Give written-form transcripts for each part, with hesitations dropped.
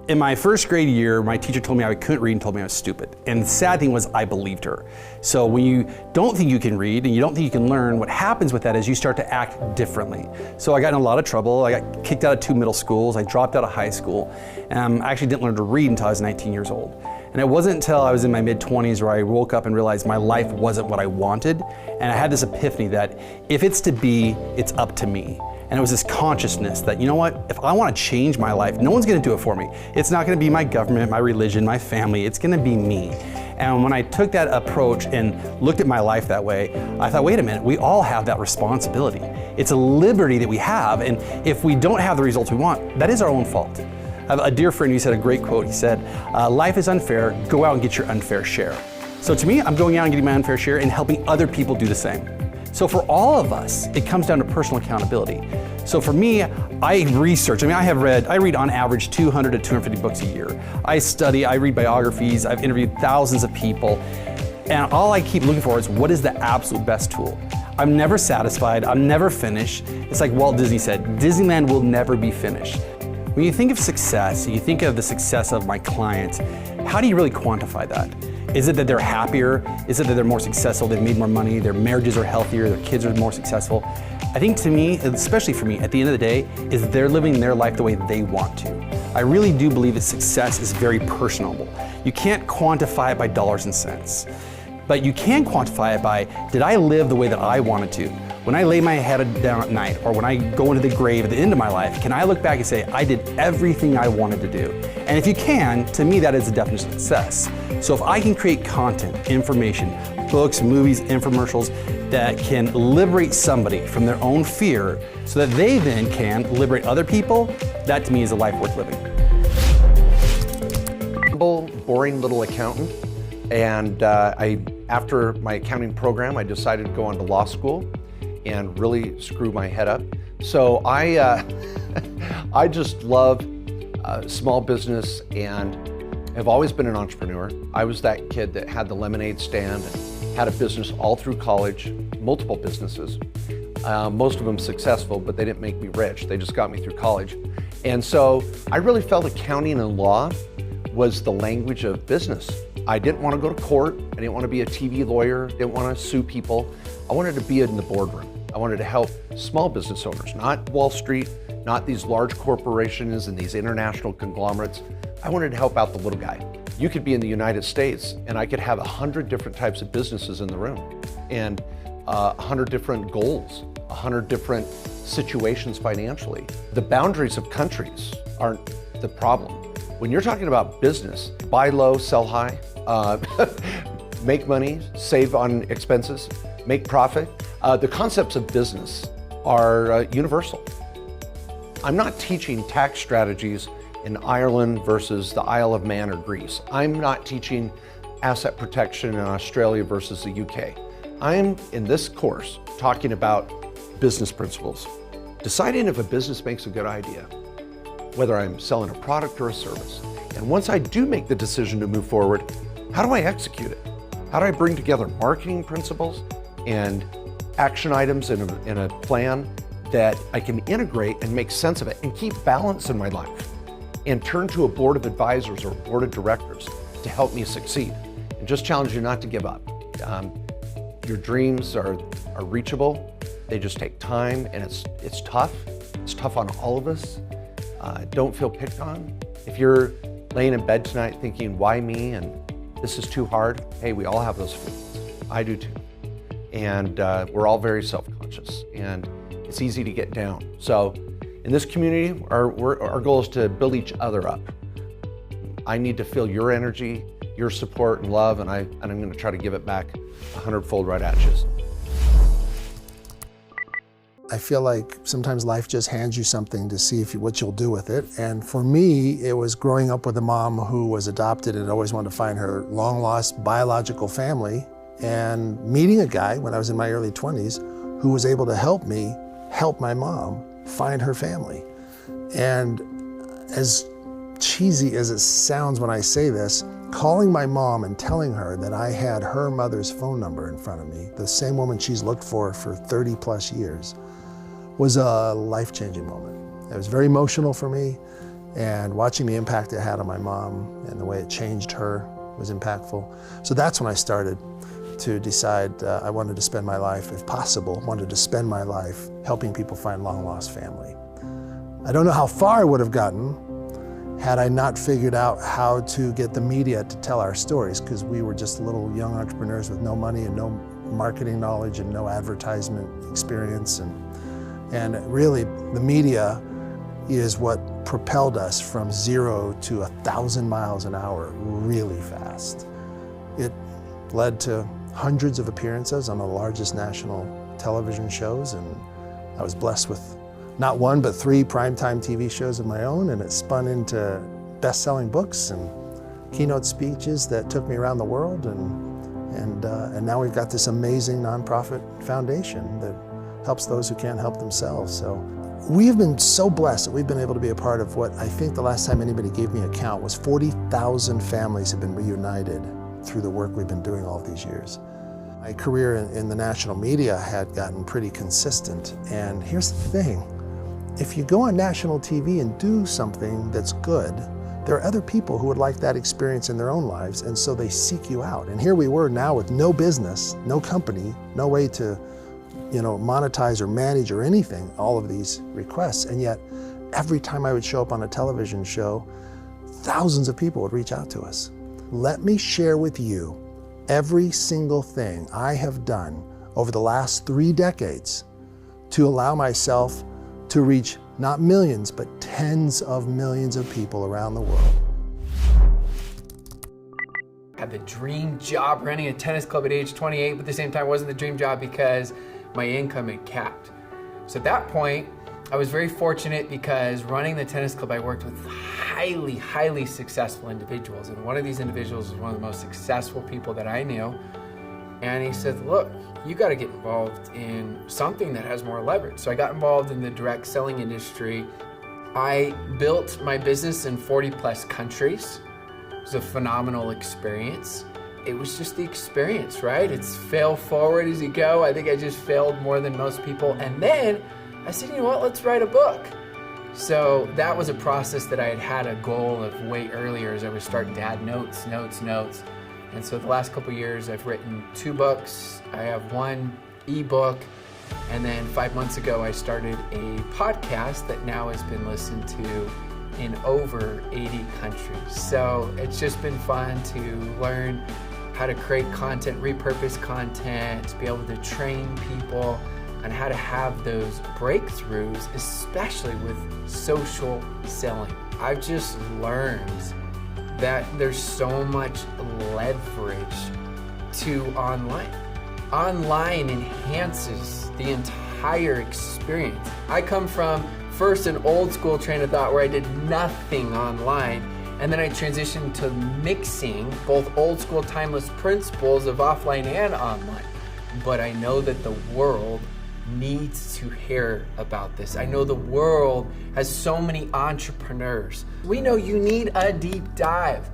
In my first grade year, my teacher told me I couldn't read and told me I was stupid. And the sad thing was I believed her. So when you don't think you can read and you don't think you can learn, what happens with that is you start to act differently. So I got in a lot of trouble. I got kicked out of 2 middle schools. I dropped out of high school. I actually didn't learn to read until I was 19 years old. And it wasn't until I was in my mid-20s where I woke up and realized my life wasn't what I wanted. And I had this epiphany that if it's to be, it's up to me. And it was this consciousness that, you know what, if I want to change my life, no one's going to do it for me. It's not going to be my government, my religion, my family, it's going to be me. And when I took that approach and looked at my life that way, I thought, wait a minute, we all have that responsibility. It's a liberty that we have, and if we don't have the results we want, that is our own fault. I have a dear friend who said a great quote. He said, life is unfair, go out and get your unfair share. So to me, I'm going out and getting my unfair share and helping other people do the same. So for all of us, it comes down to personal accountability. So for me, I research. I read on average 200 to 250 books a year. I study, I read biographies, I've interviewed thousands of people. And all I keep looking for is what is the absolute best tool. I'm never satisfied, I'm never finished. It's like Walt Disney said, Disneyland will never be finished. When you think of success, you think of the success of my clients, how do you really quantify that? Is it that they're happier? Is it that they're more successful, they've made more money, their marriages are healthier, their kids are more successful? I think to me, especially for me, at the end of the day, is they're living their life the way they want to. I really do believe that success is very personable. You can't quantify it by dollars and cents, but you can quantify it by, did I live the way that I wanted to? When I lay my head down at night, or when I go into the grave at the end of my life, can I look back and say, I did everything I wanted to do? And if you can, to me, that is the definition of success. So if I can create content, information, books, movies, infomercials that can liberate somebody from their own fear so that they then can liberate other people, that to me is a life worth living. Humble, boring little accountant. And after my accounting program, I decided to go on to law school and really screw my head up. So I just love small business and have always been an entrepreneur. I was that kid that had the lemonade stand, had a business all through college, multiple businesses. Most of them successful, but they didn't make me rich. They just got me through college. And so I really felt accounting and law was the language of business. I didn't want to go to court. I didn't want to be a TV lawyer. Didn't want to sue people. I wanted to be in the boardroom. I wanted to help small business owners, not Wall Street, not these large corporations and these international conglomerates. I wanted to help out the little guy. You could be in the United States and I could have 100 different types of businesses in the room and 100 different goals, 100 different situations financially. The boundaries of countries aren't the problem. When you're talking about business, buy low, sell high, make money, save on expenses, make profit. The concepts of business are universal. I'm not teaching tax strategies in Ireland versus the Isle of Man or Greece. I'm not teaching asset protection in Australia versus the UK. I'm, in this course, talking about business principles. Deciding if a business makes a good idea, whether I'm selling a product or a service. And once I do make the decision to move forward, how do I execute it? How do I bring together marketing principles and action items in a plan that I can integrate and make sense of it and keep balance in my life and turn to a board of advisors or a board of directors to help me succeed. And just challenge you not to give up. Your dreams are reachable. They just take time and it's tough. It's tough on all of us. Don't feel picked on. If you're laying in bed tonight thinking, why me? And this is too hard. Hey, we all have those feelings. I do too. And we're all very self-conscious and it's easy to get down. So in this community, our goal is to build each other up. I need to feel your energy, your support and love, and I'm gonna try to give it back 100-fold right at you. I feel like sometimes life just hands you something to see what you'll do with it. And for me, it was growing up with a mom who was adopted and always wanted to find her long-lost biological family, and meeting a guy when I was in my early 20s who was able to help me help my mom find her family. And as cheesy as it sounds when I say this, calling my mom and telling her that I had her mother's phone number in front of me, the same woman she's looked for 30 plus years, was a life-changing moment. It was very emotional for me, And watching the impact it had on my mom and the way it changed her was impactful. So that's when I started to decide I wanted to spend my life, if possible, wanted to spend my life helping people find long-lost family. I don't know how far I would have gotten had I not figured out how to get the media to tell our stories, because we were just little young entrepreneurs with no money and no marketing knowledge and no advertisement experience. And really, the media is what propelled us from 0 to 1,000 miles an hour really fast. It led to hundreds of appearances on the largest national television shows, and I was blessed with not 1, but 3 primetime TV shows of my own, and it spun into best-selling books and keynote speeches that took me around the world, and now we've got this amazing nonprofit foundation that helps those who can't help themselves. So we've been so blessed that we've been able to be a part of what I think the last time anybody gave me a count was 40,000 families have been reunited through the work we've been doing all these years. My career in the national media had gotten pretty consistent, and here's the thing. If you go on national TV and do something that's good, there are other people who would like that experience in their own lives, and so they seek you out. And here we were now with no business, no company, no way to, monetize or manage or anything, all of these requests. And yet, every time I would show up on a television show, thousands of people would reach out to us. Let me share with you every single thing I have done over the last 3 decades to allow myself to reach not millions, but tens of millions of people around the world. I had the dream job running a tennis club at age 28, but at the same time it wasn't the dream job because my income had capped. So at that point, I was very fortunate because running the tennis club, I worked with highly successful individuals. And one of these individuals was one of the most successful people that I knew. And he said, look, you got to get involved in something that has more leverage. So I got involved in the direct selling industry. I built my business in 40 plus countries. It was a phenomenal experience. It was just the experience, right? It's fail forward as you go. I think I just failed more than most people. And then I said, you know what, let's write a book. So that was a process that I had a goal of way earlier as I was starting to add notes. And so the last couple of years, I've written 2 books. I have 1 ebook. And then 5 months ago, I started a podcast that now has been listened to in over 80 countries. So it's just been fun to learn how to create content, repurpose content, to be able to train people on how to have those breakthroughs, especially with social selling. I've just learned that there's so much leverage to online. Online enhances the entire experience. I come from first an old school train of thought where I did nothing online, and then I transitioned to mixing both old school timeless principles of offline and online. But I know that the world needs to hear about this. I know the world has so many entrepreneurs. We know you need a deep dive.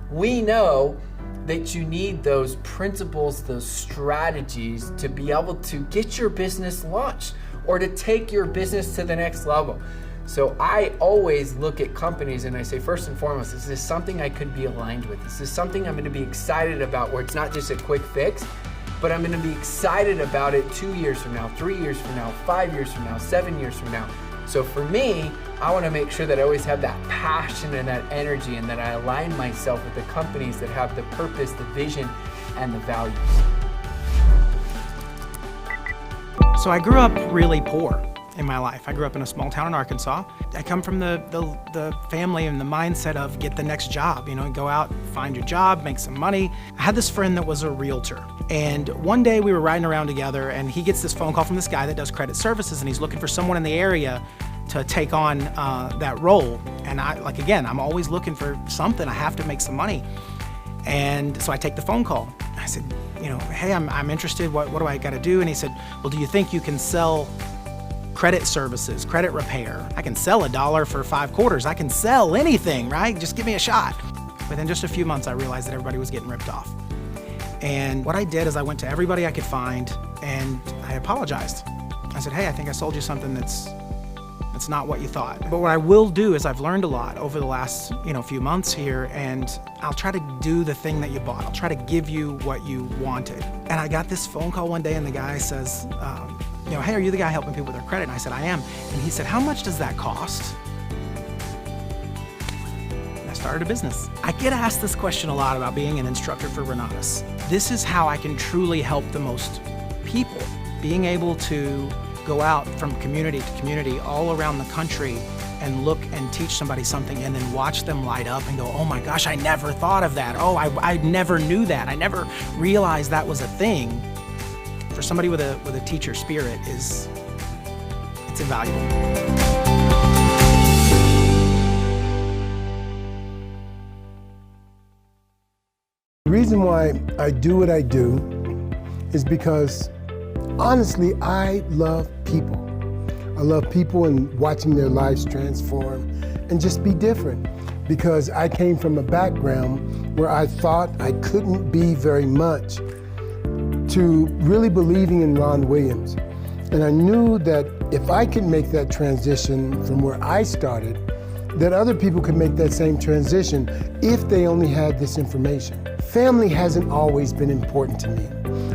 We know that you need those principles, those strategies to be able to get your business launched or to take your business to the next level. So I always look at companies and I say, first and foremost, is this something I could be aligned with? Is this something I'm going to be excited about where it's not just a quick fix, but I'm going to be excited about it 2 years from now, 3 years from now, 5 years from now, 7 years from now. So for me, I want to make sure that I always have that passion and that energy and that I align myself with the companies that have the purpose, the vision, and the values. So I grew up really poor in my life. I grew up in a small town in Arkansas. I come from the family and the mindset of get the next job, go out, find your job, make some money. I had this friend that was a realtor. And one day we were riding around together and he gets this phone call from this guy that does credit services and he's looking for someone in the area to take on that role. And I'm always looking for something. I have to make some money. And so I take the phone call. I said, hey, I'm interested. What do I got to do? And he said, well, do you think you can sell credit services, credit repair? I can sell $1 for 5 quarters. I can sell anything, right? Just give me a shot. Within just a few months, I realized that everybody was getting ripped off. And what I did is I went to everybody I could find and I apologized. I said, hey, I think I sold you something that's It's not what you thought. But what I will do is I've learned a lot over the last few months here, and I'll try to do the thing that you bought. I'll try to give you what you wanted. And I got this phone call one day, and the guy says, hey, are you the guy helping people with their credit? And I said, I am. And he said, how much does that cost? And I started a business. I get asked this question a lot about being an instructor for Renatus. This is how I can truly help the most people, being able to go out from community to community all around the country and look and teach somebody something and then watch them light up and go, oh my gosh, I never thought of that. Oh, I never knew that. I never realized that was a thing. For somebody with a teacher spirit it's invaluable. The reason why I do what I do is because, honestly, I love people. I love people and watching their lives transform and just be different. Because I came from a background where I thought I couldn't be very much to really believing in Ron Williams. And I knew that if I could make that transition from where I started, that other people could make that same transition if they only had this information. Family hasn't always been important to me.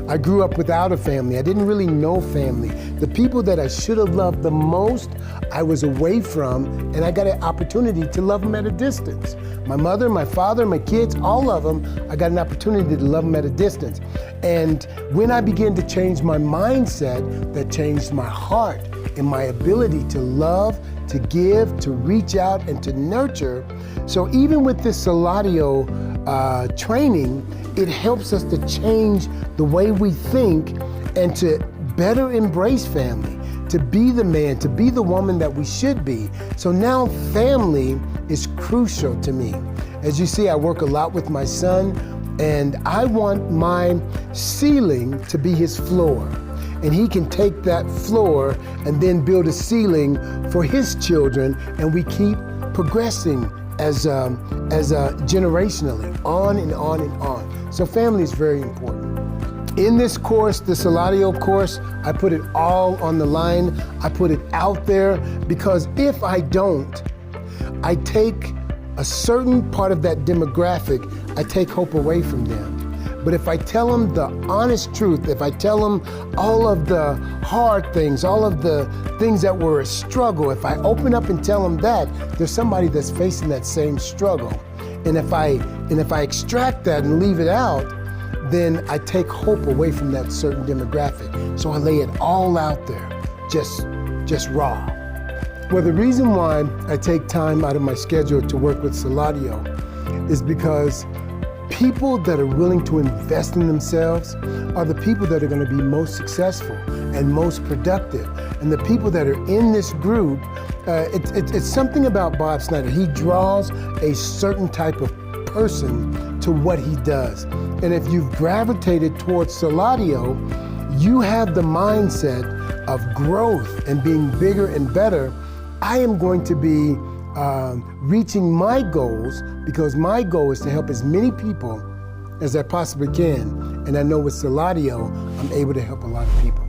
I grew up without a family. I didn't really know family. The people that I should have loved the most, I was away from, and I got an opportunity to love them at a distance. My mother, my father, my kids, all of them, I got an opportunity to love them at a distance. And when I began to change my mindset, that changed my heart and my ability to love, to give, to reach out, and to nurture. So even with this Saladio training, it helps us to change the way we think and to better embrace family, to be the man, to be the woman that we should be. So now family is crucial to me. As you see, I work a lot with my son, and I want my ceiling to be his floor. And he can take that floor and then build a ceiling for his children, and we keep progressing as generationally, on and on and on. So family is very important. In this course, the Saladio course, I put it all on the line. I put it out there because if I don't, I take a certain part of that demographic, I take hope away from them. But if I tell them the honest truth, if I tell them all of the hard things, all of the things that were a struggle, if I open up and tell them that, there's somebody that's facing that same struggle. And if I extract that and leave it out, then I take hope away from that certain demographic. So I lay it all out there, just raw. Well, the reason why I take time out of my schedule to work with Saladio is because people that are willing to invest in themselves are the people that are going to be most successful and most productive. And the people that are in this group, it's something about Bob Snyder. He draws a certain type of person to what he does. And if you've gravitated towards Saladio, you have the mindset of growth and being bigger and better. I am going to be reaching my goals because my goal is to help as many people as I possibly can. And I know with Saladio, I'm able to help a lot of people.